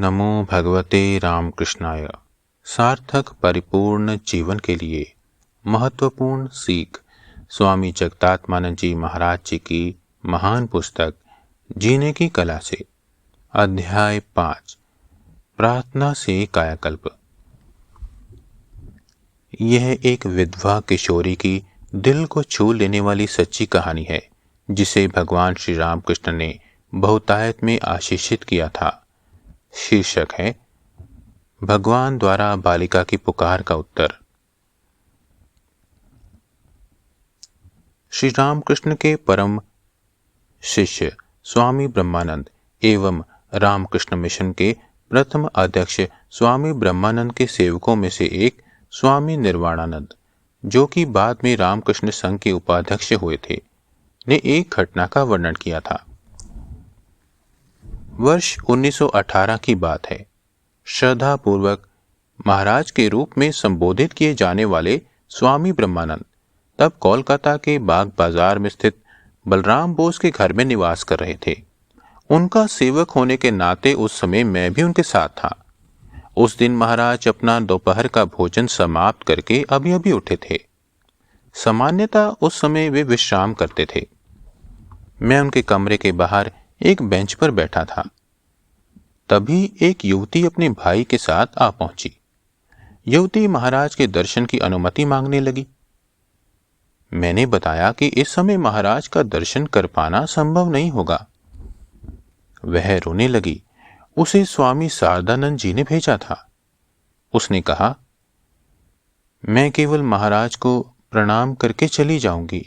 नमो भगवते रामकृष्णाय। सार्थक परिपूर्ण जीवन के लिए महत्वपूर्ण सीख स्वामी जगदात्मानंद जी महाराज जी की महान पुस्तक जीने की कला से अध्याय 5 प्रार्थना से कायाकल्प। यह एक विधवा किशोरी की दिल को छू लेने वाली सच्ची कहानी है जिसे भगवान श्री रामकृष्ण ने बहुतायत में आशीषित किया था। शीर्षक है भगवान द्वारा बालिका की पुकार का उत्तर। श्री रामकृष्ण के परम शिष्य स्वामी ब्रह्मानंद एवं रामकृष्ण मिशन के प्रथम अध्यक्ष स्वामी ब्रह्मानंद के सेवकों में से एक स्वामी निर्वाणानंद, जो कि बाद में रामकृष्ण संघ के उपाध्यक्ष हुए थे, ने एक घटना का वर्णन किया था। वर्ष 1918 की बात है। श्रद्धा पूर्वक महाराज के रूप में संबोधित किए जाने वाले स्वामी ब्रह्मानंद तब कोलकाता के बाग बाजार में स्थित बलराम बोस के घर में निवास कर रहे थे। उनका सेवक होने के नाते उस समय मैं भी उनके साथ था। उस दिन महाराज अपना दोपहर का भोजन समाप्त करके अभी अभी उठे थे। सामान्यतः उस समय वे विश्राम करते थे। मैं उनके कमरे के बाहर एक बेंच पर बैठा था। तभी एक युवती अपने भाई के साथ आ पहुंची। युवती महाराज के दर्शन की अनुमति मांगने लगी। मैंने बताया कि इस समय महाराज का दर्शन कर पाना संभव नहीं होगा। वह रोने लगी। उसे स्वामी शारदानंद जी ने भेजा था। उसने कहा, मैं केवल महाराज को प्रणाम करके चली जाऊंगी,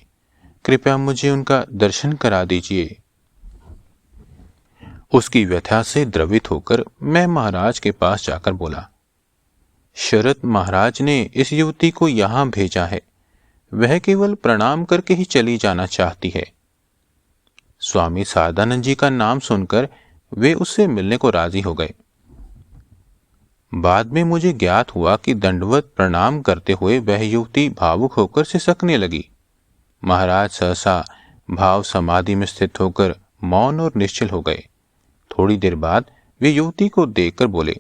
कृपया मुझे उनका दर्शन करा दीजिए। उसकी व्यथा से द्रवित होकर मैं महाराज के पास जाकर बोला, शरत महाराज ने इस युवती को यहां भेजा है, वह केवल प्रणाम करके ही चली जाना चाहती है। स्वामी शारदानंद जी का नाम सुनकर वे उससे मिलने को राजी हो गए। बाद में मुझे ज्ञात हुआ कि दंडवत प्रणाम करते हुए वह युवती भावुक होकर सिसकने लगी। महाराज सहसा भाव समाधि में स्थित होकर मौन और निश्चल हो गए। थोड़ी देर बाद वे युवती को देखकर बोले,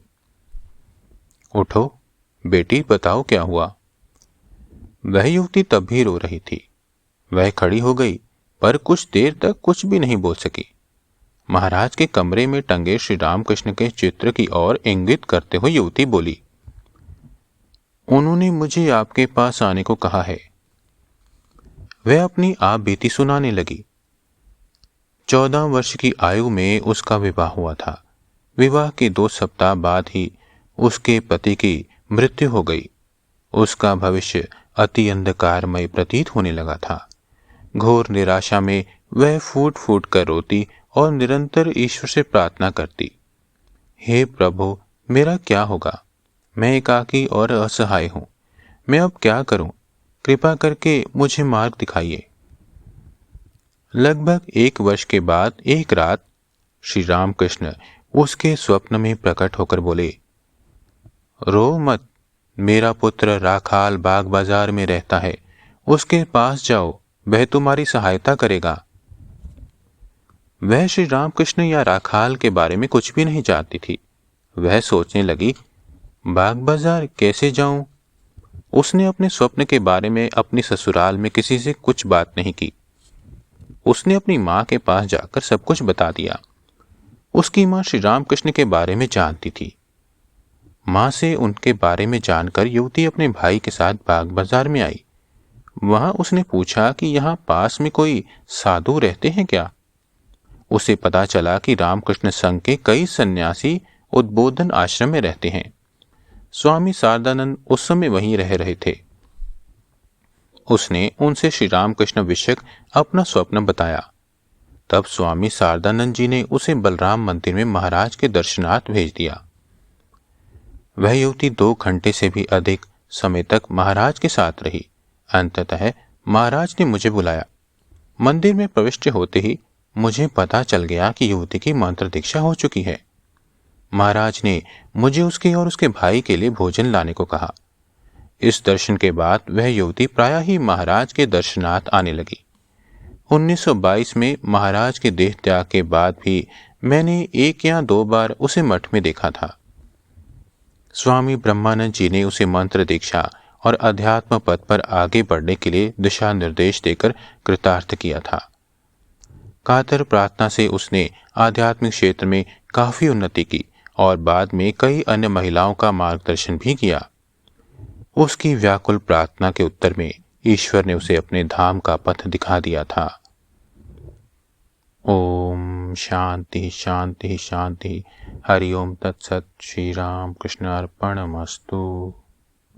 उठो बेटी, बताओ क्या हुआ। वह युवती तब भी रो रही थी। वह खड़ी हो गई, पर कुछ देर तक कुछ भी नहीं बोल सकी। महाराज के कमरे में टंगे श्री रामकृष्ण के चित्र की ओर इंगित करते हुए युवती बोली, उन्होंने मुझे आपके पास आने को कहा है। वह अपनी आप बीती सुनाने लगी। 14 वर्ष की आयु में उसका विवाह हुआ था। विवाह के 2 सप्ताह बाद ही उसके पति की मृत्यु हो गई। उसका भविष्य अति अंधकारमय प्रतीत होने लगा था। घोर निराशा में वह फूट फूट कर रोती और निरंतर ईश्वर से प्रार्थना करती, हे प्रभु, मेरा क्या होगा? मैं एकाकी और असहाय हूं। मैं अब क्या करूं? कृपा करके मुझे मार्ग दिखाइए। लगभग 1 वर्ष के बाद एक रात श्री रामकृष्ण उसके स्वप्न में प्रकट होकर बोले, रो मत, मेरा पुत्र राखाल बाग बाजार में रहता है, उसके पास जाओ, वह तुम्हारी सहायता करेगा। वह श्री रामकृष्ण या राखाल के बारे में कुछ भी नहीं जानती थी। वह सोचने लगी, बाग बाजार कैसे जाऊं? उसने अपने स्वप्न के बारे में अपनी ससुराल में किसी से कुछ बात नहीं की। उसने अपनी मां के पास जाकर सब कुछ बता दिया। उसकी मां श्री रामकृष्ण के बारे में जानती थी। मां से उनके बारे में जानकर युवती अपने भाई के साथ बाग बाजार में आई। वहां उसने पूछा कि यहाँ पास में कोई साधु रहते हैं क्या। उसे पता चला कि रामकृष्ण संघ के कई सन्यासी उद्बोधन आश्रम में रहते हैं। स्वामी शारदानंद उस समय वहीं रह रहे थे। उसने उनसे श्री रामकृष्ण विषयक अपना स्वप्न बताया। तब स्वामी शारदानंद जी ने उसे बलराम मंदिर में महाराज के दर्शनार्थ भेज दिया। वह युवती 2 घंटे से भी अधिक समय तक महाराज के साथ रही। अंततः महाराज ने मुझे बुलाया। मंदिर में प्रविष्ट होते ही मुझे पता चल गया कि युवती की मंत्र दीक्षा हो चुकी है। महाराज ने मुझे उसके और उसके भाई के लिए भोजन लाने को कहा। इस दर्शन के बाद वह युवती प्रायः ही महाराज के दर्शनार्थ आने लगी। 1922 में महाराज के देह त्याग के बाद भी मैंने 1 या 2 बार उसे मठ में देखा था। स्वामी ब्रह्मानंद जी ने उसे मंत्र दीक्षा और अध्यात्म पथ पर आगे बढ़ने के लिए दिशा निर्देश देकर कृतार्थ किया था। कातर प्रार्थना से उसने आध्यात्मिक क्षेत्र में काफी उन्नति की और बाद में कई अन्य महिलाओं का मार्गदर्शन भी किया। उसकी व्याकुल प्रार्थना के उत्तर में ईश्वर ने उसे अपने धाम का पथ दिखा दिया था। ओम शांति शांति शांति। हरि ओम तत्सत। श्री राम कृष्ण अर्पणमस्तु।